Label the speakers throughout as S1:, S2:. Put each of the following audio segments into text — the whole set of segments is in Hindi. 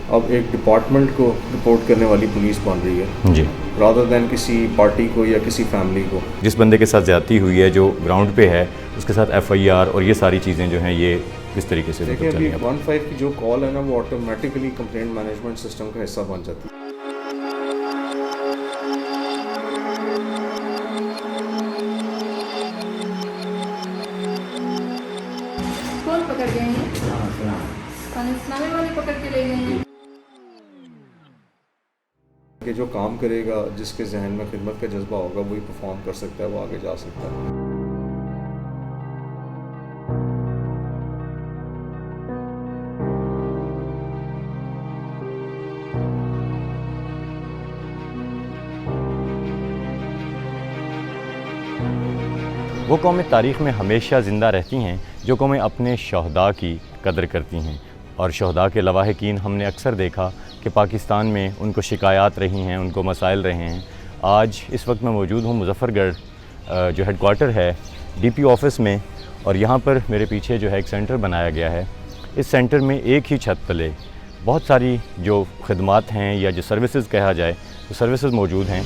S1: अब एक डिपार्टमेंट को रिपोर्ट करने वाली पुलिस बन रही है
S2: जी,
S1: रादर दैन किसी पार्टी को या किसी फैमिली को।
S2: जिस बंदे के साथ ज़्यादती हुई है जो ग्राउंड पे है उसके साथ एफआईआर और ये सारी चीज़ें जो हैं ये किस तरीके से
S1: देखिए
S2: चल रही
S1: अभी
S2: हैं?
S1: 15 की जो कॉल है ना वो ऑटोमेटिकली कंप्लेंट मैनेजमेंट सिस्टम का हिस्सा बन जाती है।
S3: कौन पकड़ गए हैं? इस्लामी वाले पकड़ के ले गए हैं।
S1: कि जो काम करेगा, जिसके जहन में खिदमत का जज्बा होगा वही परफॉर्म कर सकता है, वो आगे जा सकता है।
S2: वो कौमें तारीख़ में हमेशा ज़िंदा रहती हैं जो कौमें अपने शहदा की कदर करती हैं, और शहदा के लवाहिकीन हमने अक्सर देखा कि पाकिस्तान में उनको शिकायत रही हैं, उनको मसाइल रहे हैं। आज इस वक्त मैं मौजूद हूँ मुज़फ़्फ़रगढ़ जो हेडक्वार्टर है डीपीओ ऑफ़िस में, और यहाँ पर मेरे पीछे जो है एक सेंटर बनाया गया है। इस सेंटर में एक ही छत तले बहुत सारी जो खदमात हैं या जो सर्विसेज कहा जाए तो सर्विसेज मौजूद हैं।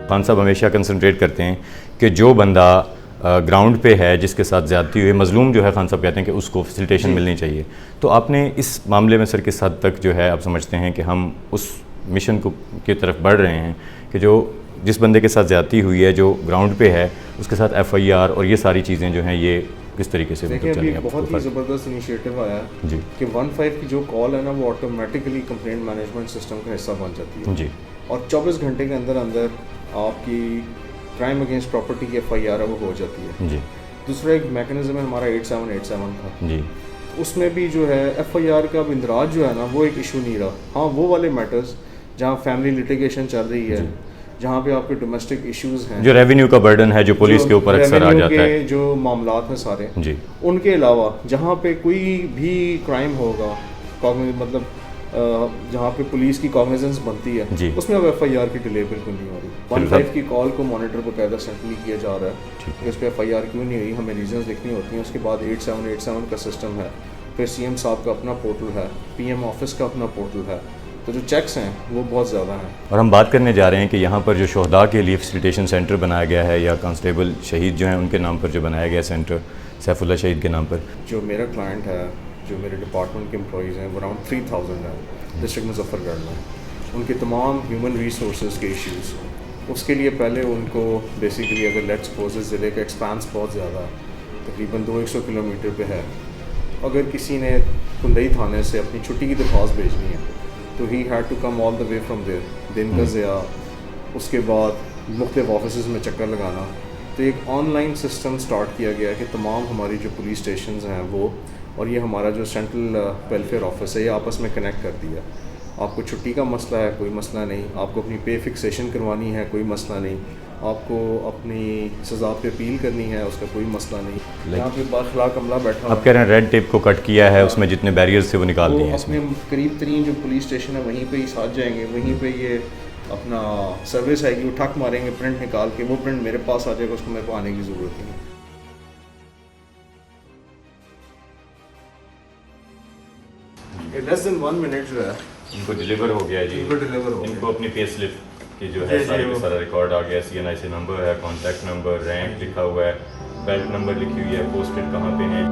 S2: खान साहब हमेशा कंसंट्रेट करते हैं कि जो बंदा ग्राउंड पे है, जिसके साथ ज़्यादती हुई, मज़लूम जो है, खान साहब कहते हैं कि उसको फैसिलिटेशन मिलनी चाहिए। तो आपने इस मामले में सर किस हद तक जो है आप समझते हैं कि हम उस मिशन को की तरफ बढ़ रहे हैं कि जो जिस बंदे के साथ ज़्यादती हुई है जो ग्राउंड पे है उसके साथ एफआईआर और ये सारी चीज़ें जो हैं ये किस तरीके से
S1: देखिए अभी बहुत ही ज़बरदस्त इनिशिएटिव आया है
S2: जी
S1: कि 15 की जो कॉल है ना वो ऑटोमेटिकली कंप्लेंट मैनेजमेंट सिस्टम का हिस्सा बन जाती है
S2: जी
S1: और 24 घंटे के अंदर अंदर आपकी क्राइम अगेंस्ट प्रॉपर्टी की एफआईआर है वो हो जाती है।
S2: जी
S1: दूसरा एक मैकेनिज्म है हमारा 8787 का,
S2: जी
S1: उसमें भी जो है एफआईआर का अब इंदराज जो है ना वो एक इशू नहीं रहा। हाँ, वो वाले मैटर्स जहाँ फैमिली लिटिगेशन चल रही है, जहाँ पे आपके डोमेस्टिक इश्यूज हैं,
S2: जो रेवेन्यू का बर्डन है जो पुलिस के ऊपर अक्सर आ जाता है,
S1: जो मामलात हैं सारे
S2: जी
S1: उनके अलावा जहाँ पे कोई भी क्राइम होगा, मतलब जहाँ पे पुलिस की कॉग्निजेंस बनती है
S2: जी।
S1: उसमें अब एफआईआर की डिले बिल्कुल नहीं हो रही। 15 की कॉल को मॉनिटर बकायदा सेंट्रली किया जा रहा है कि उस पर एफआईआर क्यों नहीं हुई, हमें रीजंस लिखनी होती हैं। उसके बाद 8787 का सिस्टम है, फिर सीएम साहब का अपना पोर्टल है, पीएम ऑफिस का अपना पोर्टल है, तो जो चेक्स हैं वो बहुत ज़्यादा हैं।
S2: और हम बात करने जा रहे हैं कि यहाँ पर जो शहदा के लिए फैसिलिटेशन सेंटर बनाया गया है या कांस्टेबल शहीद जो हैं उनके नाम पर जो बनाया गया सेंटर सैफुल्लाह शहीद के नाम पर,
S1: जो मेरा क्लाइंट है, जो मेरे डिपार्टमेंट के एम्प्लॉइज़ हैं वो अराउंड 3000 हैं डिस्ट्रिक्ट मुजफ्फरगढ़ में। उनके तमाम ह्यूमन रिसोर्स के इश्यूज़, उसके लिए पहले उनको बेसिकली अगर लेट्स सपोज ज़िले का एक्सपेंस बहुत ज़्यादा है, तकरीबन 200 किलोमीटर पे है, अगर किसी ने कुंदई थाने से अपनी छुट्टी की दरख्वास्त भेजनी है तो he had to come all the way from there, दिन का ज़िया, उसके बाद मुख्तलिफ ऑफिस में चक्कर लगाना। तो एक ऑनलाइन सिस्टम स्टार्ट किया गया है कि तमाम हमारी जो पुलिस स्टेशंस हैं वो और ये हमारा जो सेंट्रल वेलफेयर ऑफिस है ये आपस में कनेक्ट कर दिया। आपको छुट्टी का मसला है, कोई मसला नहीं, आपको अपनी पे फिक्सेशन करवानी है, कोई मसला नहीं, आपको अपनी सज़ा पे अपील करनी है, उसका कोई मसला नहीं। यहाँ पे बाखलाक अमला बैठा,
S2: आप कह रहे हैं रेड टेप को कट किया है, उसमें जितने बैरियर्स थे वो निकाल दिए हैं
S1: अपने करीब तरीन जो पुलिस स्टेशन है वहीं पे ही साथ जाएंगे, वहीं पे ये अपना सर्विस आएगी, वो ठक मारेंगे, प्रिंट निकाल के, वो प्रिंट मेरे पास आ जाएगा, उसको मेरे को आने की ज़रूरत नहीं। लेस देन 1 मिनट जो है
S2: इनको डिलीवर हो गया जी,
S1: इनको डिलीवर हो
S2: इनको अपनी पे स्लिप की जो है सारा रिकॉर्ड आ गया, CNIC नंबर है, कॉन्टैक्ट नंबर, रैंक लिखा हुआ है, बेल्ट नंबर लिखी हुई है, पोस्टेड कहाँ पे है।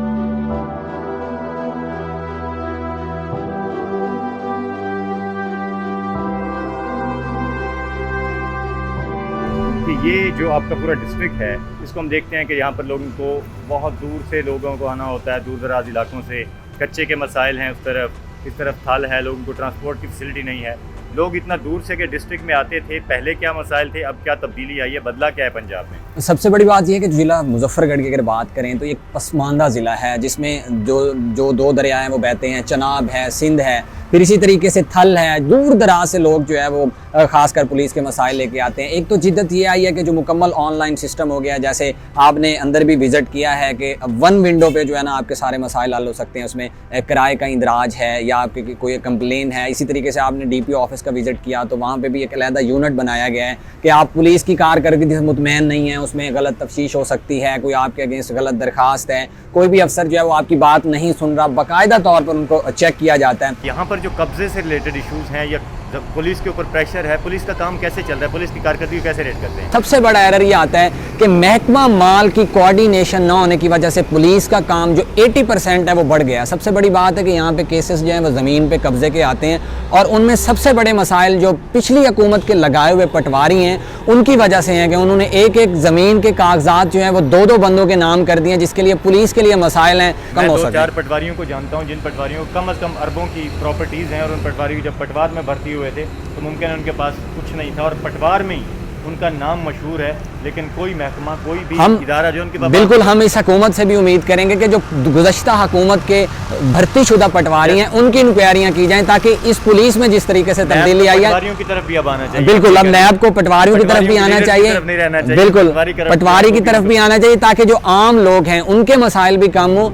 S2: कि ये जो आपका पूरा डिस्ट्रिक्ट है इसको हम देखते हैं कि यहाँ पर लोगों को बहुत दूर से लोगों को आना होता है, दूर दराज इलाकों से, कच्चे के मसाइल हैं उस तरफ, इस तरफ थल है, लोगों को ट्रांसपोर्ट की फैसिलिटी नहीं है, लोग इतना दूर से के डिस्ट्रिक्ट में आते थे। पहले क्या मसाइल थे, अब क्या तब्दीली आई है, बदला क्या है पंजाब में?
S4: सबसे बड़ी बात यह है कि ज़िला मुजफ्फरगढ़ की अगर बात करें तो एक पसमानदा ज़िला है जिसमें जो दो दरिया हैं वो बहते हैं, चनाब है, सिंध है, फिर इसी तरीके से थल है। दूर दराज से लोग जो है वो ख़ासकर पुलिस के मसाइल लेके आते हैं। एक तो जिद्दत ये आई है कि जो मुकम्मल ऑनलाइन सिस्टम हो गया, जैसे आपने अंदर भी विज़िट किया है कि वन विंडो पे जो है ना आपके सारे मसाइल हल हो सकते हैं। उसमें किराए का इंदराज है या आपके कोई कंप्लेन है, इसी तरीके से आपने DPO ऑफिस का विजिट किया तो वहाँ पे भी एक अलहदा यूनिट बनाया गया है कि आप पुलिस की कारकर्दगी से मुतमैन नहीं है, उसमें गलत तफ्तीश हो सकती है, कोई आपके अगेंस्ट गलत दरखास्त है, कोई भी अफसर जो है वो आपकी बात नहीं सुन रहा, बाकायदा तौर पर उनको चेक किया जाता है।
S2: यहाँ पर जो कब्जे से रिलेटेड इश्यूज़ हैं या पुलिस के ऊपर प्रेशर है, पुलिस का काम कैसे चल रहा है, पुलिस की कारकर्दगी कैसे रेट करते हैं?
S4: सबसे बड़ा एरर ये आता है कि महकमा माल की कोऑर्डिनेशन ना होने की वजह से पुलिस का काम जो 80% है वो बढ़ गया। सबसे बड़ी बात है कि यहाँ पे केसेस जो हैं वो ज़मीन पे कब्जे के आते हैं और उनमें सबसे बड़े मसाइल जो पिछली हुकूमत के लगाए हुए पटवारी हैं उनकी वजह से हैं कि उन्होंने एक एक ज़मीन के कागजात जो हैं वो दो दो बंदों के नाम कर दिए, जिसके लिए पुलिस के लिए मसाइल हैं कम हो सके।
S2: 4 पटवारियों को जानता हूँ जिन पटवारियों को कम अज़ कम अरबों की प्रॉपर्टीज़ हैं और उन पटवारियों जब पटवार में भर्ती हुए थे तो मुमकिन है उनके पास कुछ नहीं था और पटवार में ही उनका नाम मशहूर है, लेकिन कोई महकमा कोई भी इदारा जो उनके
S4: बिल्कुल हम इस हुकूमत से भी उम्मीद करेंगे कि जो गुज़श्ता हुकूमत के भर्ती शुदा पटवारी हैं उनकी इंक्वायरियाँ की जाएं ताकि इस पुलिस में जिस तरीके से तब्दीली आई है
S2: पटवारियों की तरफ भी अब आना चाहिए।
S4: बिल्कुल अब नैब को पटवारियों की तरफ भी आना चाहिए, बिल्कुल पटवारी की तरफ भी आना चाहिए ताकि जो आम लोग हैं उनके मसाइल भी कम हो।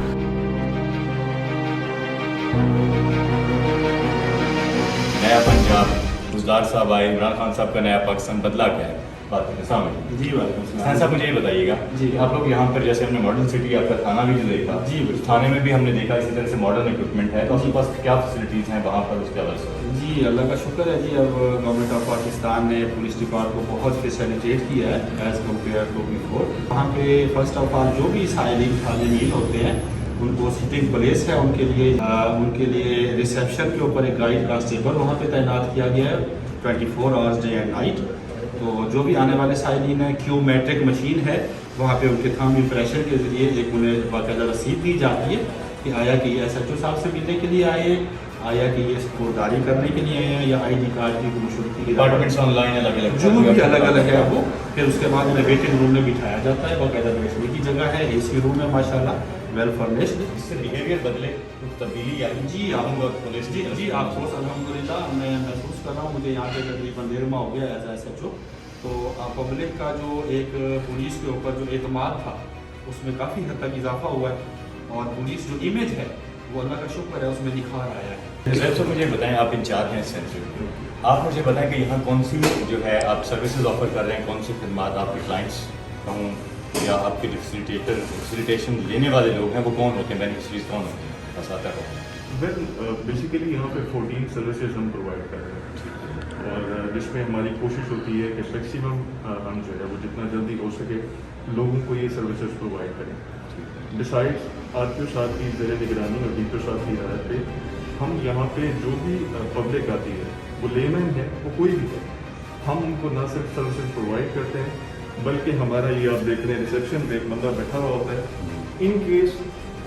S2: नया पंजाब गुजदार साहब आए, इमरान खान साहब का नया पाकिस्तान बदला क्या है?
S5: जी
S2: खान साहब मुझे ये बताइएगा जी आप लोग यहाँ पर जैसे हमने मॉडर्न सिटी आपका थाना भी जो देखा
S5: जी
S2: थाने में भी हमने देखा इसी तरह से मॉडर्न इक्विपमेंट है, तो आपके पास क्या फैसिलिटीज़ हैं वहाँ पर, उसके हवाले से?
S5: जी अल्लाह का शुक्र है जी, अब गवर्नमेंट ऑफ पाकिस्तान ने पुलिस डिपार्ट को बहुत फैसिलिटेट किया है एज़ कम्पेयर टू बिफोर। वहाँ पे फर्स्ट ऑफ ऑल जो भी साइलिंग थानेमीन होते हैं उनको सिटिंग प्लेस है, उनके लिए रिसेप्शन के ऊपर एक गाइड कांस्टेबल वहाँ पे तैनात किया गया है 24 आवर्स डे एंड नाइट। तो जो भी आने वाले साइलिन है क्यू मैट्रिक मशीन है वहाँ पे उनके थंब इम्प्रेशन के ज़रिए एक उन्हें बाकायदा रसीद दी जाती है कि आया कि ये SHO साहब से मिलने के लिए आए, आया कि ये स्पोर्टदारी करने के लिए आए हैं या ID कार्ड की गुमशुदगी की
S2: डिपार्टमेंट्स ऑनलाइन अलग अलग
S5: जो भी अलग अलग है वो, फिर उसके बाद उन्हें वेटिंग रूम में बिठाया जाता है, बाकायदा बैठने की जगह है, AC रूम है माशाल्लाह वेल फर्निश्ड।
S2: इससे बिहेवियर बदले कुछ तब्दीली आई?
S5: जी पुलिस जी अफसोस अल्हम्दुलिल्लाह मैं महसूस कर रहा हूँ, मुझे यहाँ पे तकरीबन 1.5 माह हो गया एज SHO। तो पब्लिक का जो एक पुलिस के ऊपर जो एतमाद था उसमें काफ़ी हद तक इजाफा हुआ है और पुलिस जो इमेज है वो अल्लाह का शुक्र है उसमें निखार आया है।
S2: सर मुझे बताएं, आप इंचार्ज हैं सेंटर के, आप मुझे बताएं कि यहाँ कौन सी जो है आप सर्विसेज ऑफर कर रहे हैं, कौन सी खदमात आपके क्लाइंट्स कहूँ या आपके फैसिलिटेशन लेने वाले लोग हैं वो कौन होते हैं, बेनिफिशरीज कौन होते हैं, बताता है?
S6: वेल बेसिकली यहाँ पे 14 सर्विसेज हम प्रोवाइड कर रहे हैं और जिसमें हमारी कोशिश होती है कि मैक्सिमम हम जो है वो जितना जल्दी हो सके लोगों को ये सर्विसेज प्रोवाइड करें। डिसाइड्स RPO साहब की ज़ेर निगरानी और DPO साहब की हिदायत पे हम यहाँ पे जो भी पब्लिक आती है वो लेमैन है वो कोई भी है, हम उनको ना सिर्फ सर्विसेज प्रोवाइड करते हैं बल्कि हमारा ये आप देख रहे हैं रिसेप्शन पे एक बंदा बैठा हुआ होता है, इन केस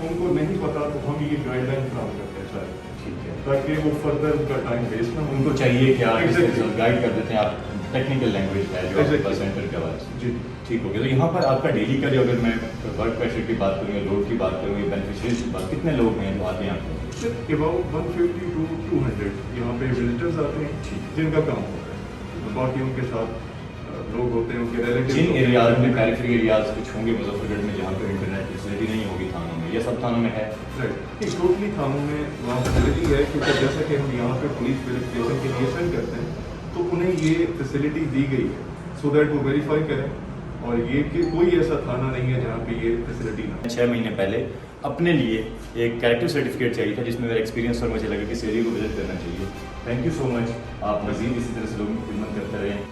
S6: उनको नहीं पता तो हम ये गाइडलाइन फ्राहम करते हैं सर, ठीक है, ताकि वो फर्दर उनका टाइम वेस्ट ना,
S2: उनको चाहिए क्या गाइड कर देते हैं आप, टेक्निकल लैंग्वेज है जो आपके पास सेंटर के हवाले से।
S6: जी
S2: ठीक हो गया। तो यहाँ पर आपका डेली का जो अगर मैं वर्क प्रेशर की बात करूँ या लोड की बात करूँ या बेनिफिशरीज की बात, कितने लोग हैं जो आते हैं आपको?
S6: अबाउट 150 to 200 यहाँ पे विजिटर्स आते हैं जिनका काम होता है, बाकी उनके साथ लोग होते हैं उनके रिलेटिव।
S2: जिन एरियाज में पेरिफेरी एरियाज कुछ होंगे मुजफ्फरगढ़ में जहाँ पर इंटरनेट फैसिलिटी नहीं होगी थानों में, या सब थानों में है?
S6: राइट, टोटली थानों में वहाँ फैसिलिटी है क्योंकि जैसा कि हम यहाँ पे पुलिस वेरिफिकेशन के लिए सेंड करते हैं तो उन्हें ये फैसिलिटी दी गई है सो दैट वो वेरीफाई करें और ये कि कोई ऐसा थाना नहीं है जहाँ पे ये फैसिलिटी ना।
S2: 6 महीने पहले अपने लिए एक कैरेक्टर सर्टिफिकेट चाहिए था जिसमें मेरा एक्सपीरियंस और मुझे लगा कि इस एरिया को विजिट करना चाहिए। थैंक यू सो मच, आप मज़ीद इसी तरह से लोगों की खिदमत करते रहें।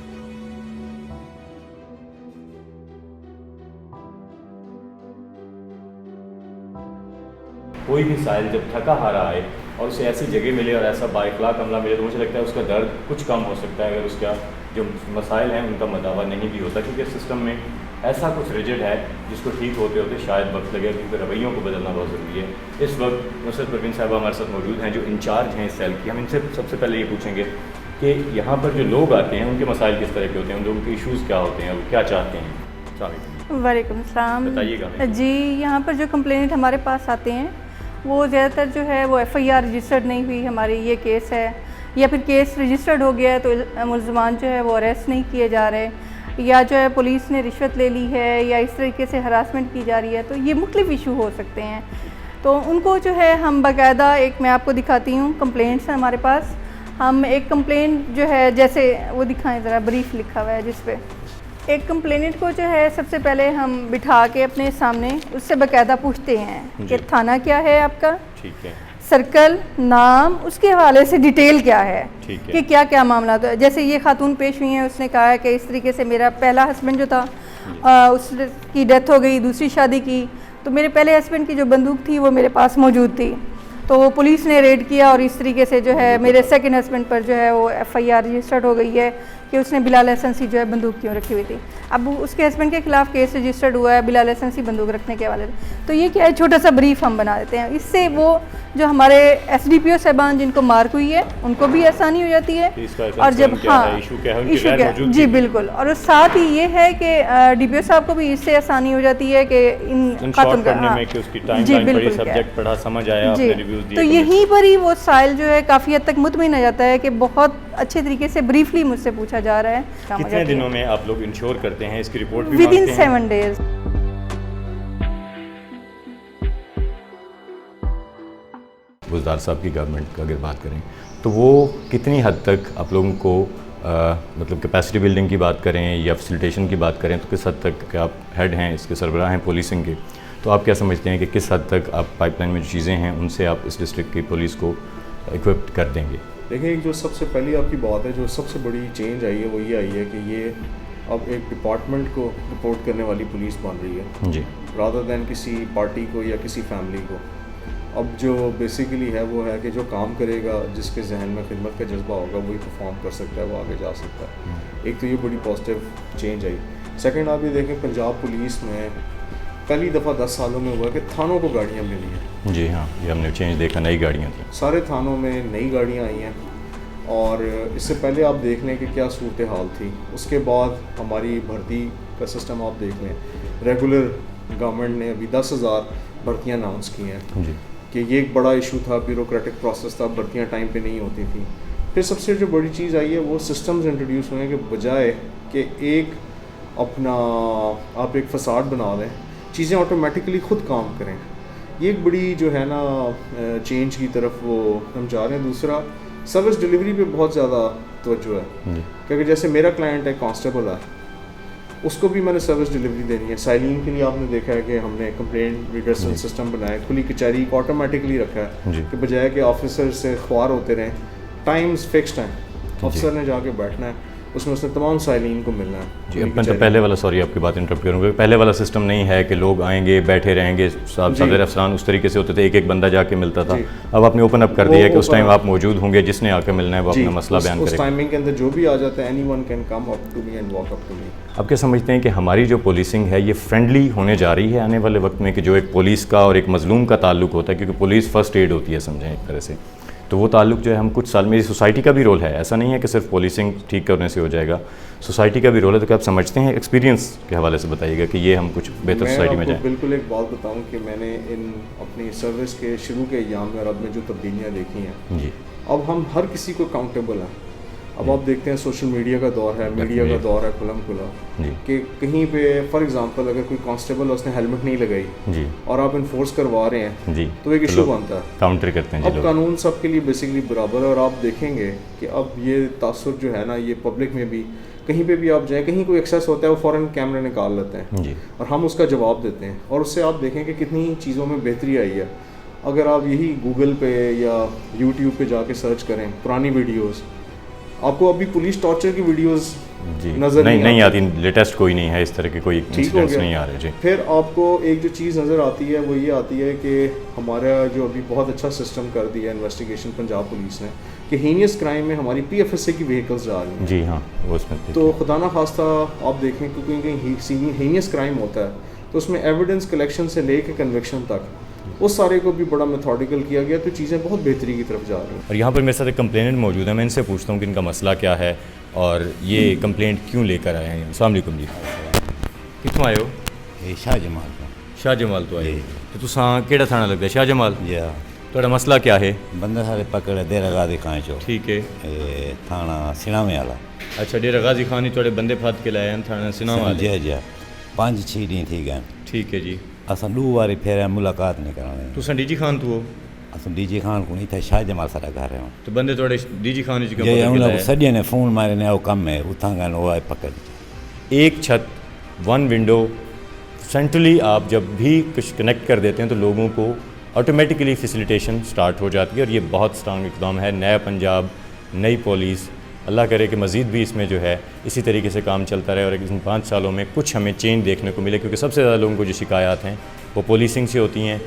S2: कोई भी साहिल जब थका हारा आए और उसे ऐसी जगह मिले और ऐसा बाइखलाक अमला मिले तो मुझे लगता है उसका दर्द कुछ कम हो सकता है अगर उसका जो मसाइल हैं उनका मदावा नहीं भी होता, क्योंकि सिस्टम में ऐसा कुछ रिजिड है जिसको ठीक होते होते शायद वक्त लगे, क्योंकि रवैयों को बदलना बहुत ज़रूरी है। इस वक्त नुसरत परवीन साहबा हमारे साथ मौजूद हैं जो इंचार्ज हैं इस सेल की। हम इनसे सबसे पहले ये पूछेंगे कि यहाँ पर जो लोग आते हैं उनके मसाइल किस तरह के होते हैं, उन लोगों के इशूज़ क्या होते हैं, वो क्या चाहते हैं?
S3: वालेकुम सलाम।
S2: बताइएगा
S3: जी, यहाँ पर जो कंप्लेंट हमारे पास आते हैं वो ज़्यादातर जो है वो FIR रजिस्टर्ड नहीं हुई हमारी ये केस है, या फिर केस रजिस्टर्ड हो गया है तो मुल्ज़मान जो है वो अरेस्ट नहीं किए जा रहे, या जो है पुलिस ने रिश्वत ले ली है या इस तरीके से हरासमेंट की जा रही है, तो ये मुख्तलिफ इशू हो सकते हैं। तो उनको जो है हम बाकायदा एक मैं आपको दिखाती हूँ कंप्लेंट्स हैं हमारे पास, हम एक कंप्लेंट जो है, जैसे वो दिखाएं ज़रा, ब्रीफ लिखा हुआ है जिस पे एक कंप्लेनेंट को जो है सबसे पहले हम बिठा के अपने सामने उससे बाकायदा पूछते हैं कि थाना क्या है आपका,
S2: ठीक है,
S3: सर्कल, नाम, उसके हवाले से डिटेल क्या है कि क्या क्या मामला। तो जैसे ये खातून पेश हुई हैं, उसने कहा है कि इस तरीके से मेरा पहला हस्बैंड जो था उसकी डेथ हो गई, दूसरी शादी की, तो मेरे पहले हस्बैंड की जो बंदूक थी वो मेरे पास मौजूद थी, तो पुलिस ने रेड किया और इस तरीके से जो है मेरे सेकंड हस्बैंड पर जो है वो FIR रजिस्टर्ड हो गई है कि उसने बिला लाइसेंसी जो है बंदूक क्यों रखी हुई थी। अब उसके हस्बैंड के खिलाफ केस रजिस्टर्ड हुआ है बिला लाइसेंसी बंदूक रखने के हवाले से। तो ये क्या है, छोटा सा ब्रीफ हम बना देते हैं, इससे वो जो हमारे SDPO साहबान जिनको मार्क हुई है उनको भी आसानी हो जाती है। और जब इशू क्या जी बिल्कुल, और साथ ही ये है कि DPO साहब को भी इससे आसानी हो जाती है कि इन खातून का जी बिल्कुल
S2: समझ आया,
S3: तो यहीं पर ही वो साइल जो है काफ़ी हद तक मुतमिन आ जाता है कि बहुत अच्छे तरीके से ब्रीफली मुझसे पूछा जा रहा है।
S2: कितने दिनों में आप लोग इंश्योर करते हैं, इसकी रिपोर्ट भी
S3: विद इन 7 days।
S2: बुज़दार साहब की गवर्नमेंट का अगर बात करें तो वो कितनी हद तक आप लोगों को मतलब कैपेसिटी बिल्डिंग की बात करें या फैसिलिटेशन की बात करें तो किस हद तक कि आप हेड हैं, इसके सरबराह हैं पुलिसिंग के, तो आप क्या समझते हैं कि किस हद तक आप पाइपलाइन में जो चीज़ें हैं उनसे आप इस डिस्ट्रिक्ट की पुलिस को इक्विप्ड कर देंगे?
S1: देखिए, जो सबसे पहली आपकी बात है, जो सबसे बड़ी चेंज आई है वो ये आई है कि ये अब एक डिपार्टमेंट को रिपोर्ट करने वाली पुलिस बन रही है
S2: जी,
S1: रादर दैन किसी पार्टी को या किसी फैमिली को। अब जो बेसिकली है वो है कि जो काम करेगा, जिसके जहन में खिदमत का जज्बा होगा, वही परफॉर्म कर सकता है, वो आगे जा सकता है। एक तो ये बड़ी पॉजिटिव चेंज आई। सेकंड, आप ये देखें पंजाब पुलिस में पहली दफ़ा 10 सालों में हुआ कि थानों को गाड़ियाँ मिली हैं।
S2: जी हाँ, ये हमने चेंज देखा, नई गाड़ियाँ थी,
S1: सारे थानों में नई गाड़ियाँ आई हैं। और इससे पहले आप देख लें कि क्या सूरत हाल थी। उसके बाद हमारी भर्ती का सिस्टम आप देख लें, रेगुलर गवर्नमेंट ने अभी 10,000 भर्तियाँ अनाउंस की हैं
S2: जी,
S1: कि ये एक बड़ा इशू था, ब्यूरोक्रेटिक प्रोसेस था, भर्तियाँ टाइम पे नहीं होती थी। फिर सबसे जो बड़ी चीज़ आई है वो सिस्टम्स इंट्रोड्यूस हुए हैं कि बजाय कि एक अपना आप एक फसाड बना दें, चीज़ें ऑटोमेटिकली ख़ुद काम करें। ये एक बड़ी जो है ना चेंज की तरफ वो हम जा रहे हैं। दूसरा, सर्विस डिलीवरी पे बहुत ज़्यादा तवज्जो है, क्योंकि जैसे मेरा क्लाइंट है, कांस्टेबल है, उसको भी मैंने सर्विस डिलीवरी देनी है। साइलिन के लिए आपने देखा है कि हमने कंप्लेंट रिडर्सल सिस्टम बनाया, खुली कचहरी को ऑटोमेटिकली रखा है कि बजाय कि ऑफिसर से ख्वार होते रहें, टाइम्स फिक्स्ड हैं, ऑफिसर ने जाके बैठना है, उसमें उसने तमाम साइलिन को मिलना है।
S2: जी, अपन तो पहले वाला, सॉरी आपकी बात इंटरप्ट करूँगा, पहले वाला सिस्टम नहीं है कि लोग आएंगे बैठे रहेंगे, सदर अफसरान उस तरीके से होते थे, एक एक बंदा जाके मिलता था। अब आपने ओपन अप कर दिया है कि उस टाइम आप मौजूद होंगे, जिसने आके मिलना है वो अपना मसला बयान करेगा।
S1: उस टाइमिंग के अंदर जो भी आ जाता है, anyone can come up to me and walk up to me.
S2: आप क्या समझते हैं कि हमारी जो पुलिसिंग है ये फ्रेंडली होने जा रही है आने वाले वक्त में, कि जो एक पुलिस का और एक मजलूम का ताल्लुक होता है, क्योंकि पुलिस फर्स्ट एड होती है समझें एक तरह से, तो वो ताल्लुक जो है हम कुछ साल, मेरी सोसाइटी का भी रोल है, ऐसा नहीं है कि सिर्फ पुलिसिंग ठीक करने से हो जाएगा, सोसाइटी का भी रोल है। तो क्या आप समझते हैं, एक्सपीरियंस के हवाले से बताइएगा कि ये हम कुछ बेहतर सोसाइटी में जाएं?
S1: बिल्कुल एक बात बताऊं कि मैंने इन अपनी सर्विस के शुरू के अयाम में और अब में जो तब्दीलियाँ देखी हैं
S2: जी,
S1: अब हम हर किसी को अकाउंटेबल हैं। अब आप देखते हैं सोशल मीडिया का दौर है, मीडिया का दौर है खुलम खुला, कि कहीं पे फॉर एग्जांपल अगर कोई कांस्टेबल है, उसने हेलमेट नहीं लगाई
S2: जी,
S1: और आप इन्फोर्स करवा रहे हैं
S2: जी,
S1: तो एक इशू बनता है,
S2: काउंटर करते हैं।
S1: अब कानून सबके लिए बेसिकली बराबर है। और आप देखेंगे कि अब ये तासुर जो है ना, ये पब्लिक में भी कहीं पे भी आप जाएँ, कहीं कोई एक्सेस होता है, वो फ़ौरन कैमरे निकाल लेते हैं
S2: जी,
S1: और हम उसका जवाब देते हैं। और उससे आप देखें कि कितनी चीज़ों में बेहतरी आई है। अगर आप यही गूगल पे या यूट्यूब पे जाके सर्च करें पुरानी वीडियोस, आपको अभी पुलिस टॉर्चर की वीडियोस नजर
S2: नहीं आती, लेटेस्ट कोई नहीं है इस तरह के, कोई इंसिडेंट्स नहीं आ रहे जी।
S1: फिर आपको एक जो चीज़ नज़र आती है वो ये आती है कि हमारा जो अभी बहुत अच्छा सिस्टम कर दिया इन्वेस्टिगेशन पंजाब पुलिस ने, कि हीनियस क्राइम में हमारी PFSA की व्हीकल्स जा रही हैं।
S2: जी हाँ, वो उसमें
S1: तो खुदा ना खास्ता आप देखें क्योंकि कहीं हीनियस क्राइम होता है तो उसमें एविडेंस कलेक्शन से लेकर कन्विक्शन तक उस सारे को भी बड़ा मेथोडिकल किया गया, तो चीज़ें बहुत बेहतरी की तरफ जा रही हैं।
S2: और यहाँ पर मेरे साथ एक कंप्लेनेंट मौजूद है, मैं इनसे पूछता हूँ कि इनका मसला क्या है और ये कंप्लेंट क्यों लेकर आए हैं। अस्सलाम वालेकुम जी, कितों आए हो?
S7: शाह जमाल तो
S2: शाह जमाल तो आए तो तुसां केड़ा थाना लगदा? शाह जमाल
S7: जी हाँ।
S2: थोड़ा मसला क्या है?
S7: बंदा सारे पकड़े डेरा गाजी खान चो,
S2: ठीक है,
S7: थाना सिनामे वाला।
S2: अच्छा, डेरा गाजी खान ही थोड़े बंदे फाद के लाए हैं थाना सिनामे वाले?
S7: जी जी, 5-6 ॾींहं थी गए।
S2: ठीक है जी।
S7: असां 2 वारी फेर मुलाकात नहीं कराने।
S2: तुसां डीजी खान तू हो?
S7: असं डीजी खान को नहीं था शाह जमाल सारा घर है
S2: तो बंदे थोड़े डीजी खान जी
S7: जे उन सॼे ने फोन मारे ने कम है उतां का वो पकड़
S2: एक छत वन विंडो सेंट्रली आप जब भी कुछ कनेक्ट कर देते हैं तो लोगों को ऑटोमेटिकली फैसिलिटेशन स्टार्ट हो जाती है और ये बहुत स्ट्रांग इकदाम है। नया पंजाब, नई पुलिस, अल्लाह करे कि मज़ीद भी इसमें जो है इसी तरीके से काम चलता रहे और इन 5 सालों में कुछ हमें चेंज देखने को मिले, क्योंकि सबसे ज़्यादा लोगों को जो शिकायत हैं वो पुलिसिंग से होती हैं।